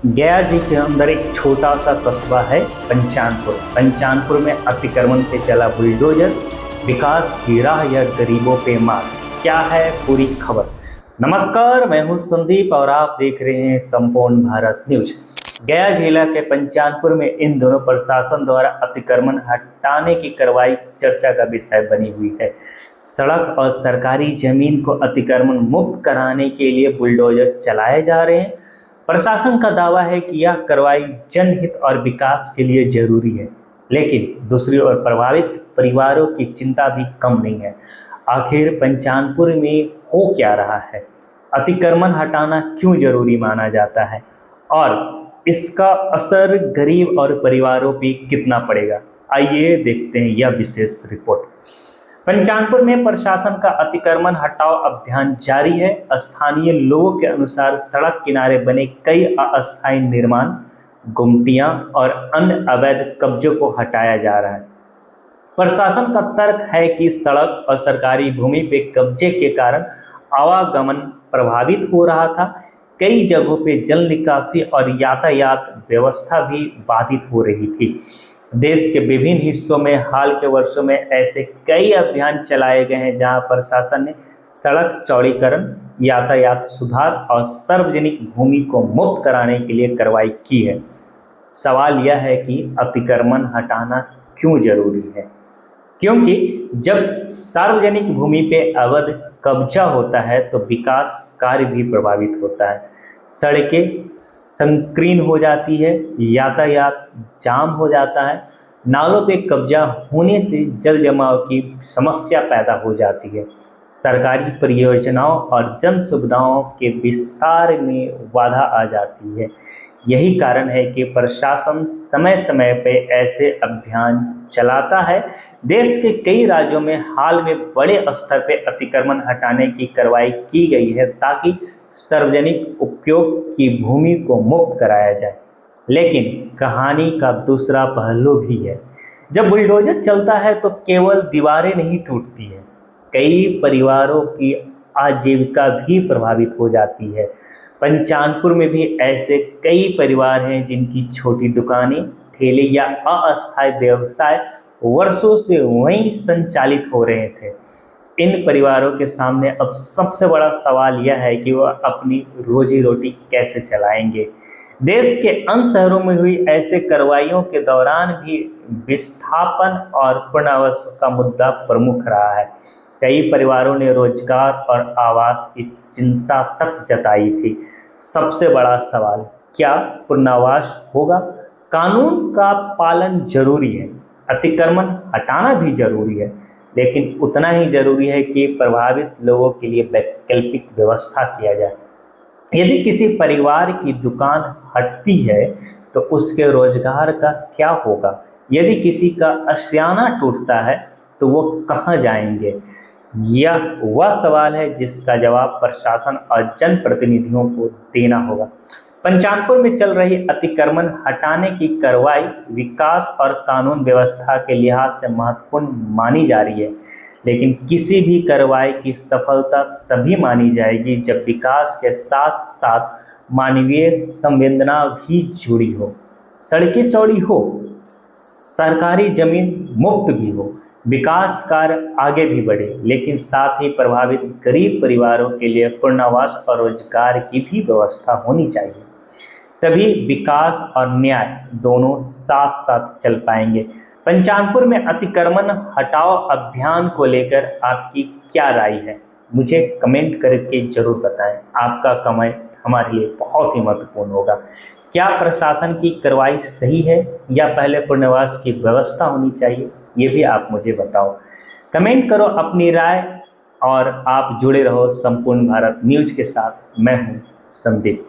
गया जी के अंदर एक छोटा सा कस्बा है पंचानपुर। पंचानपुर में अतिक्रमण पे चला बुलडोजर, विकास की राह या गरीबों पे मार। क्या है पूरी खबर। नमस्कार, मैं हूं संदीप और आप देख रहे हैं संपूर्ण भारत न्यूज। गया जिला के पंचानपुर में इन दोनों प्रशासन द्वारा अतिक्रमण हटाने की कार्रवाई चर्चा का विषय बनी हुई है। सड़क और सरकारी जमीन को अतिक्रमण मुक्त कराने के लिए बुलडोजर चलाए जा रहे हैं। प्रशासन का दावा है कि यह कार्रवाई जनहित और विकास के लिए जरूरी है, लेकिन दूसरी ओर प्रभावित परिवारों की चिंता भी कम नहीं है। आखिर पंचानपुर में हो क्या रहा है, अतिक्रमण हटाना क्यों जरूरी माना जाता है और इसका असर गरीब और परिवारों पर कितना पड़ेगा, आइए देखते हैं यह विशेष रिपोर्ट। पंचानपुर में प्रशासन का अतिक्रमण हटाओ अभियान जारी है। स्थानीय लोगों के अनुसार सड़क किनारे बने कई अस्थायी निर्माण, गुमटियां और अन्य अवैध कब्जों को हटाया जा रहा है। प्रशासन का तर्क है कि सड़क और सरकारी भूमि पे कब्जे के कारण आवागमन प्रभावित हो रहा था। कई जगहों पे जल निकासी और यातायात व्यवस्था भी बाधित हो रही थी। देश के विभिन्न हिस्सों में हाल के वर्षों में ऐसे कई अभियान चलाए गए हैं जहां प्रशासन ने सड़क चौड़ीकरण, यातायात सुधार और सार्वजनिक भूमि को मुक्त कराने के लिए कार्रवाई की है। सवाल यह है कि अतिक्रमण हटाना क्यों जरूरी है, क्योंकि जब सार्वजनिक भूमि पे अवैध कब्जा होता है तो विकास कार्य भी प्रभावित होता है। सड़कें संकीर्ण हो जाती है, यातायात जाम हो जाता है, नालों पे कब्जा होने से जल जमाव की समस्या पैदा हो जाती है। सरकारी परियोजनाओं और जन सुविधाओं के विस्तार में बाधा आ जाती है। यही कारण है कि प्रशासन समय समय पर ऐसे अभियान चलाता है। देश के कई राज्यों में हाल में बड़े स्तर पर अतिक्रमण हटाने की कार्रवाई की गई है ताकि सार्वजनिक उपयोग की भूमि को मुक्त कराया जाए। लेकिन कहानी का दूसरा पहलू भी है। जब बुलडोजर चलता है तो केवल दीवारें नहीं टूटती हैं, कई परिवारों की आजीविका भी प्रभावित हो जाती है। पंचानपुर में भी ऐसे कई परिवार हैं जिनकी छोटी दुकानें, ठेले या अस्थायी व्यवसाय वर्षों से वहीं संचालित हो रहे थे। इन परिवारों के सामने अब सबसे बड़ा सवाल यह है कि वह अपनी रोजी रोटी कैसे चलाएंगे। देश के अन्य शहरों में हुई ऐसे कार्रवाइयों के दौरान भी विस्थापन और पुनर्वास का मुद्दा प्रमुख रहा है। कई परिवारों ने रोजगार और आवास की चिंता तक जताई थी। सबसे बड़ा सवाल, क्या पुनर्वास होगा? कानून का पालन जरूरी है, अतिक्रमण हटाना भी जरूरी है, लेकिन उतना ही जरूरी है कि प्रभावित लोगों के लिए वैकल्पिक व्यवस्था किया जाए। यदि किसी परिवार की दुकान हटती है तो उसके रोजगार का क्या होगा? यदि किसी का आशियाना टूटता है तो वो कहाँ जाएंगे? यह वह सवाल है जिसका जवाब प्रशासन और जनप्रतिनिधियों को देना होगा। पंचानपुर में चल रही अतिक्रमण हटाने की कार्रवाई विकास और कानून व्यवस्था के लिहाज से महत्वपूर्ण मानी जा रही है, लेकिन किसी भी कार्रवाई की सफलता तभी मानी जाएगी जब विकास के साथ साथ मानवीय संवेदना भी जुड़ी हो, सड़कें चौड़ी हो, सरकारी जमीन मुक्त भी हो, विकास कार्य आगे भी बढ़े, लेकिन साथ ही प्रभावित गरीब परिवारों के लिए पुनर्वास और रोजगार की भी व्यवस्था होनी चाहिए। तभी विकास और न्याय दोनों साथ साथ चल पाएंगे। पंचानपुर में अतिक्रमण हटाओ अभियान को लेकर आपकी क्या राय है, मुझे कमेंट करके जरूर बताएं। आपका कमेंट हमारे लिए बहुत ही महत्वपूर्ण होगा। क्या प्रशासन की कार्रवाई सही है या पहले पुनर्वास की व्यवस्था होनी चाहिए, ये भी आप मुझे बताओ। कमेंट करो अपनी राय और आप जुड़े रहो संपूर्ण भारत न्यूज के साथ। मैं हूँ संदीप।